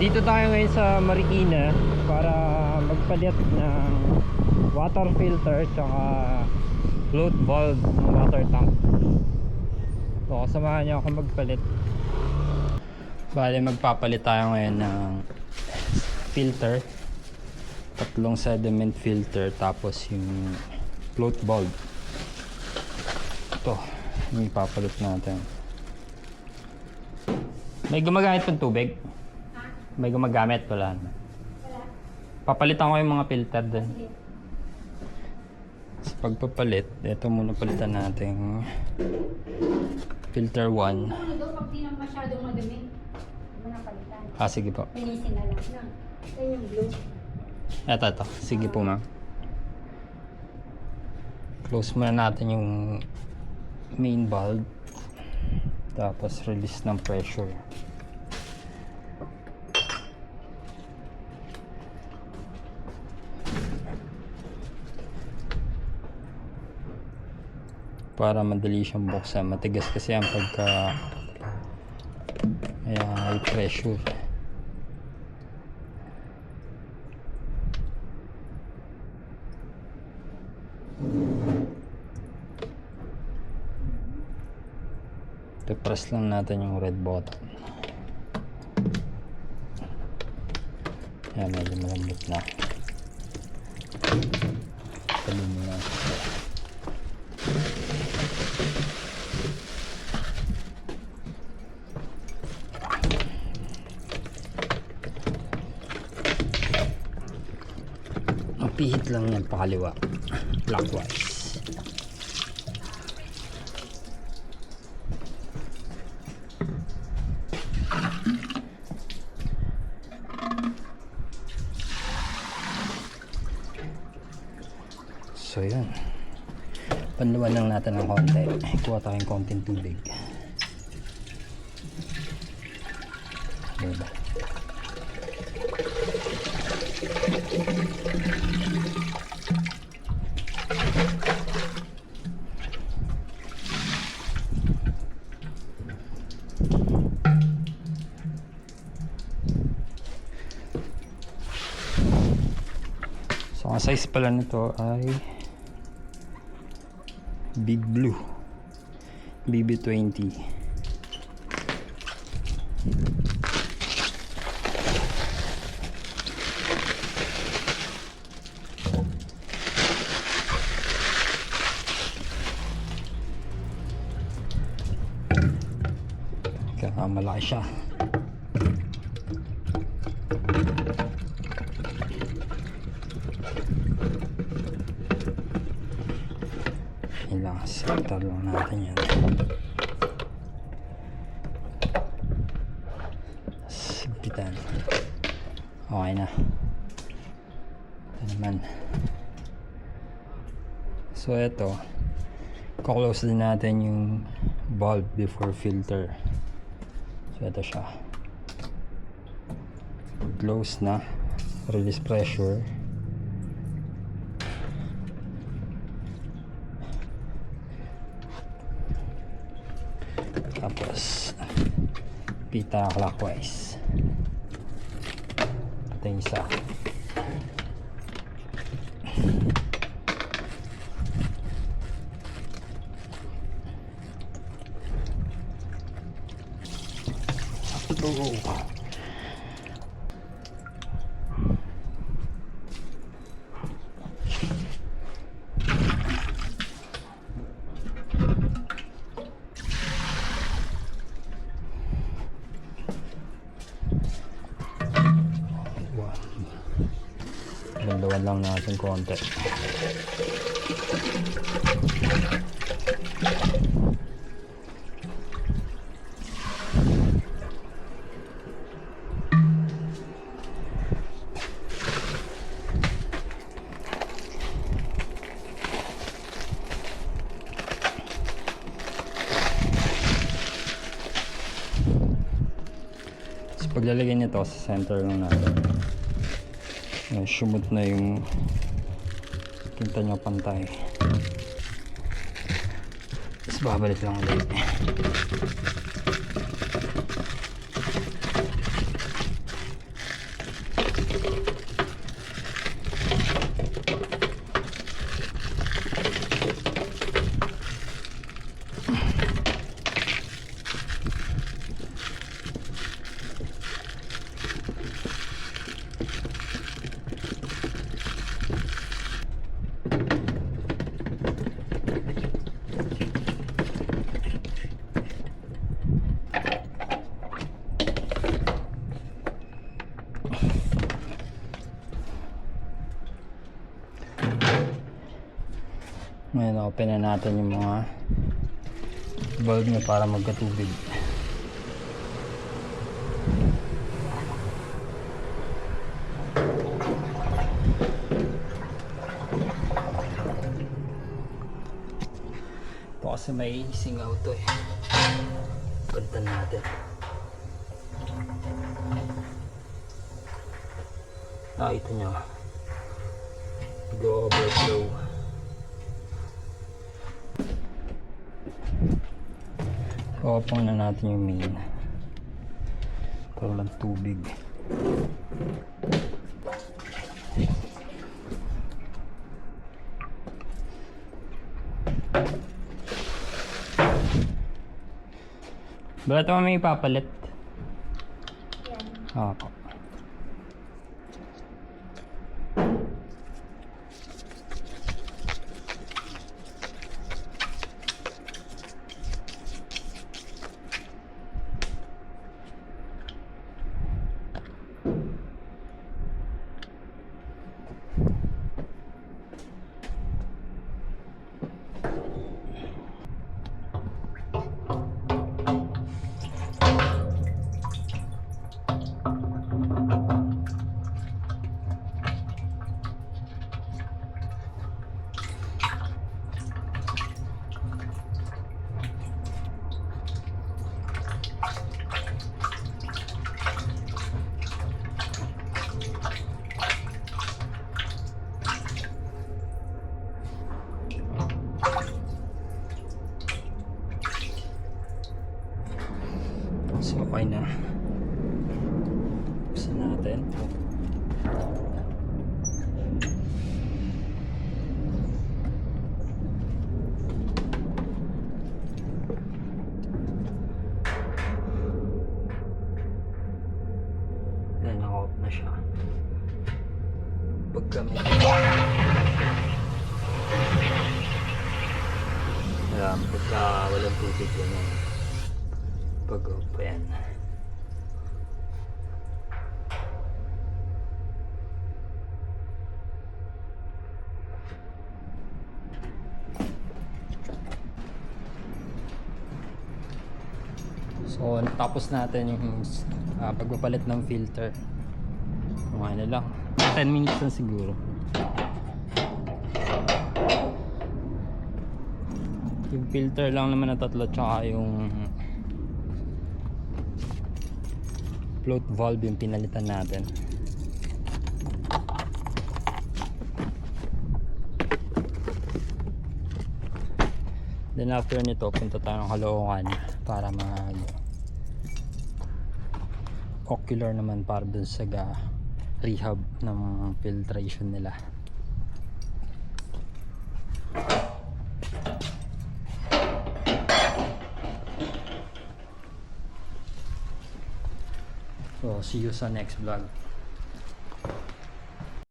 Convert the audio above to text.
Dito tayo ngayon sa Marikina para magpalit ng water filter tsaka float valve ng water tank. So kasamahan niyo ako magpalit. Bale magpapalit tayo ngayon ng filter, tatlong sediment filter, tapos yung float valve. Ito yung ipapalit natin. May gumagamit pang tubig? May gumagamit? Wala na. Papalitan ko yung mga filter din. Sa pagpapalit, ito muna palitan natin filter 1. Pag di na masyadong madumi, mo na palitan. Sige po. Pinisin na lang. Yan yung blue. Ito. Sige po ma'am. Close muna natin yung main valve. Tapos release ng pressure. Para madali siyang buksan. Matigas kasi ang pagka high pressure. Press lang natin yung red button. Yan, medyo malambot na. Talim na. Pihit lang yan pakaliwa, clockwise. So yun, panluwan lang natin ng konti. Kuha tayong konting tubig. Diba? So ang size pala nito ay Big Blue BB20. Kaya malaki siya. Ilang sektor lang natin yan. Sigpitan. Okay na. Ito naman. So ito, kuklose din natin yung valve before filter. So ito siya. Close na. Release pressure. Tapos pita clockwise. Ito yung isa. Bandawan lang natin konti. So paglalagay nito sa center lang natin. Sumot na yung kita nyo pantay. Tapos babalik lang ulit. open na natin yung mga bulb niya para magkatubig. Ito kasi may singaw to eh. Palitan natin. Ito nyo. Go overflow. Open na natin yung main para lang tubig. Bala ito may ipapalit. Yan. Ako. So okay na. Buksan natin. Then naka-off na siya. Pagka may pagka walang tubig yan. Pag-off pa yan. So tapos natin yung pagpapalit ng filter. Ano lang, 10 minutes na siguro. Yung filter lang naman na tatlo, tsaka yung float valve yung pinalitan natin. Then after nito, punta tayo ng Caloocan para mag ocular naman para dun sa rehab ng filtration nila. So see you sa next vlog.